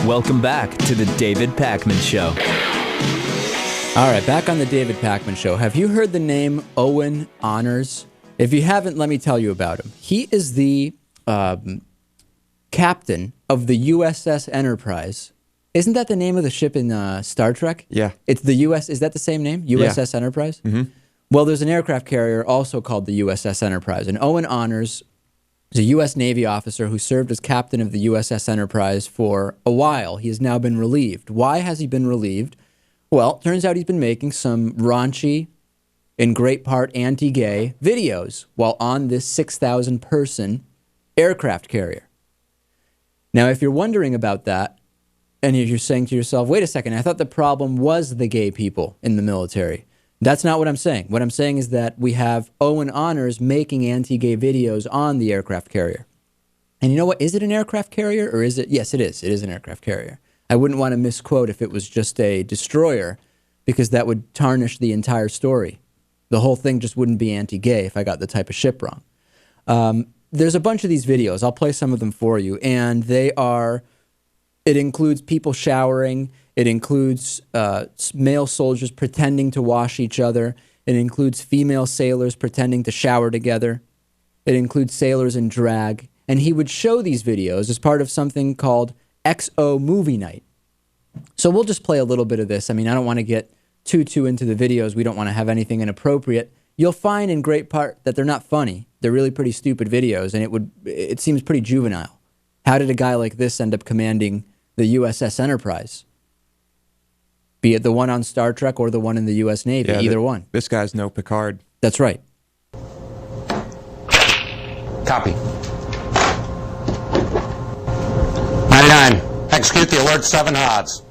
Welcome back to the David Pakman Show. All right, back on the David Pakman Show. Have you heard the name Owen Honors? If you haven't, let me tell you about him. He is the captain of the USS Enterprise. Isn't that the name of the ship in Star Trek? Yeah. It's the US. Is that the same name? USS Enterprise? Mm-hmm. Well, there's an aircraft carrier also called the USS Enterprise. And Owen Honors is a U.S. Navy officer who served as captain of the USS Enterprise for a while. He has now been relieved. Why has he been relieved? Well, turns out he's been making some raunchy, in great part anti-gay videos while on this 6,000-person aircraft carrier. Now, if you're wondering about that, and if you're saying to yourself, wait a second, I thought the problem was the gay people in the military. That's not what I'm saying. What I'm saying is that we have Owen Honors making anti-gay videos on the aircraft carrier. And you know what? Is it an aircraft carrier or is it? Yes, it is. It is an aircraft carrier. I wouldn't want to misquote if it was just a destroyer because that would tarnish the entire story. The whole thing just wouldn't be anti-gay if I got the type of ship wrong. There's a bunch of these videos. I'll play some of them for you. And it includes people showering. It includes male soldiers pretending to wash each other. It includes female sailors pretending to shower together. It includes sailors in drag. And he would show these videos as part of something called XO Movie Night. So we'll just play a little bit of this. I mean, I don't want to get too into the videos. We don't want to have anything inappropriate. You'll find in great part that they're not funny. They're really pretty stupid videos, and it seems pretty juvenile. How did a guy like this end up commanding the USS Enterprise? Be it the one on Star Trek or the one in the U.S. Navy, either one. This guy's no Picard. That's right. Copy. 99. Execute the alert 7 odds.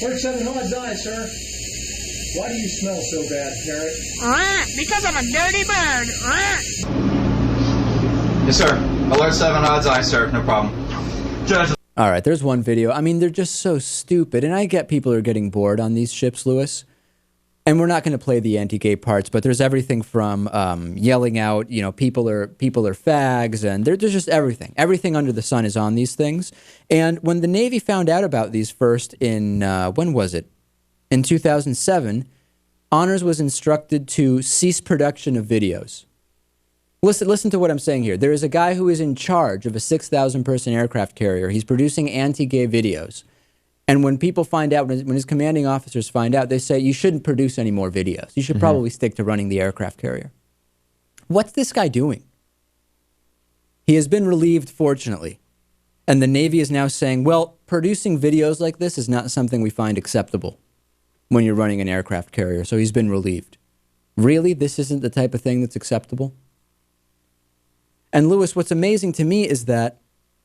Alert 7 odds, aye, sir. Why do you smell so bad, Parrot? Because I'm a dirty bird. Yes, sir. Alert 7 odds, aye, sir. No problem. Judge. All right, there's one video. I mean, they're just so stupid. And I get people are getting bored on these ships, Lewis. And we're not going to play the anti-gay parts, but there's everything from yelling out, you know, people are fags, and there's just everything. Everything under the sun is on these things. And when the Navy found out about these first in, when was it? In 2007, Honors was instructed to cease production of videos. Listen to what I'm saying here. There is a guy who is in charge of a 6,000-person aircraft carrier. He's producing anti-gay videos. And when people find out, when his commanding officers find out, they say, you shouldn't produce any more videos. You should probably stick to running the aircraft carrier. What's this guy doing? He has been relieved, fortunately. And the Navy is now saying, well, producing videos like this is not something we find acceptable when you're running an aircraft carrier. So he's been relieved. Really? This isn't the type of thing that's acceptable? And Lewis, what's amazing to me is that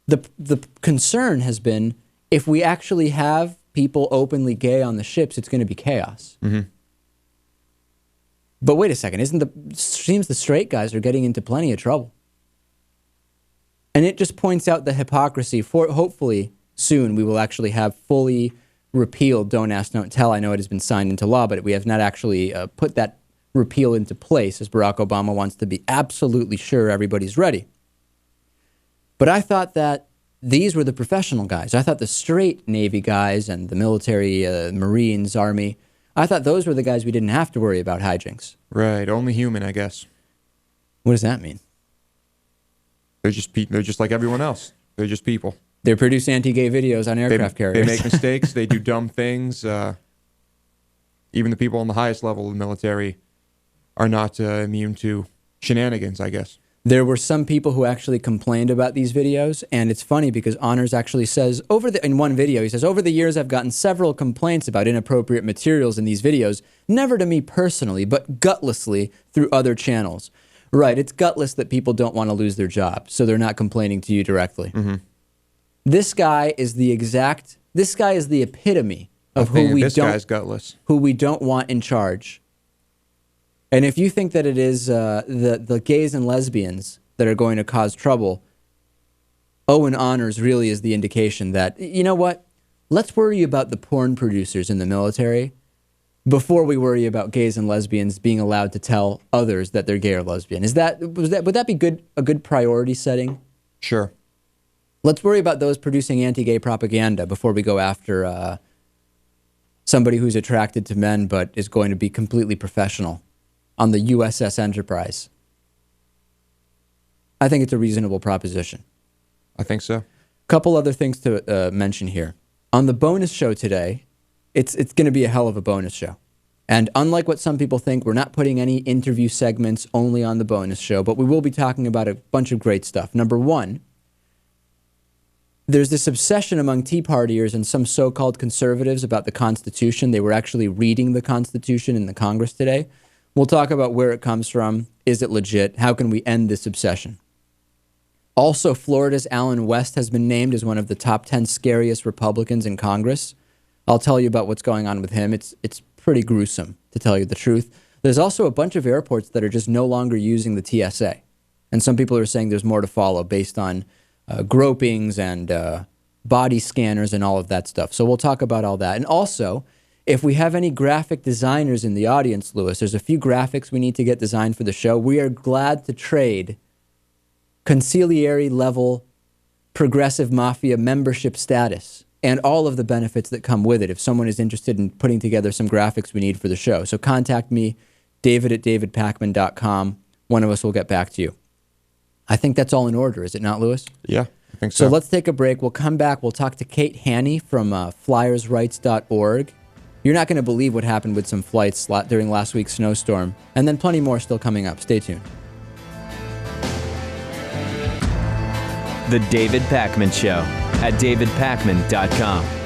the concern has been, if we actually have people openly gay on the ships, it's going to be chaos. Mm-hmm. But wait a second, seems the straight guys are getting into plenty of trouble. And it just points out the hypocrisy. Hopefully soon we will actually have fully repealed Don't Ask, Don't Tell. I know it has been signed into law, but we have not actually put that repeal into place, as Barack Obama wants to be absolutely sure everybody's ready. But I thought that these were the professional guys. I thought the straight Navy guys and the military, Marines, Army, I thought those were the guys we didn't have to worry about hijinks. Right, only human, I guess. What does that mean? They're just like everyone else. They're just people. They produce anti-gay videos on aircraft carriers. They make mistakes. They do dumb things. Even the people on the highest level of the military are not immune to shenanigans, I guess. There were some people who actually complained about these videos, and it's funny because Honors actually says, in one video, he says, over the years I've gotten several complaints about inappropriate materials in these videos, never to me personally, but gutlessly through other channels. Right, it's gutless that people don't want to lose their job, so they're not complaining to you directly. Mm-hmm. This guy is the epitome of who we don't want in charge. And if you think that it is the gays and lesbians that are going to cause trouble, Owen Honors really is the indication that, you know what, let's worry about the porn producers in the military before we worry about gays and lesbians being allowed to tell others that they're gay or lesbian. Would that be a good priority setting? Sure. Let's worry about those producing anti-gay propaganda before we go after somebody who's attracted to men but is going to be completely professional on the USS Enterprise. I think it's a reasonable proposition. I think so. Couple other things to mention here. On the bonus show today, it's going to be a hell of a bonus show. And unlike what some people think, we're not putting any interview segments only on the bonus show, but we will be talking about a bunch of great stuff. Number one, there's this obsession among Tea Partiers and some so-called conservatives about the Constitution. They were actually reading the Constitution in the Congress today. We'll talk about where it comes from. Is it legit? How can we end this obsession? Also, Florida's Allen West has been named as one of the top 10 scariest Republicans in Congress. I'll tell you about what's going on with him. It's pretty gruesome, to tell you the truth. There's also a bunch of airports that are just no longer using the TSA. And some people are saying there's more to follow based on gropings and body scanners and all of that stuff. So we'll talk about all that. And also, if we have any graphic designers in the audience, Lewis, there's a few graphics we need to get designed for the show. We are glad to trade conciliary level progressive mafia membership status and all of the benefits that come with it if someone is interested in putting together some graphics we need for the show. So contact me, david@davidpakman.com. One of us will get back to you. I think that's all in order, is it not, Lewis? Yeah, I think so. So let's take a break. We'll come back. We'll talk to Kate Haney from flyersrights.org. You're not going to believe what happened with some flights during last week's snowstorm. And then plenty more still coming up. Stay tuned. The David Pakman Show at davidpakman.com.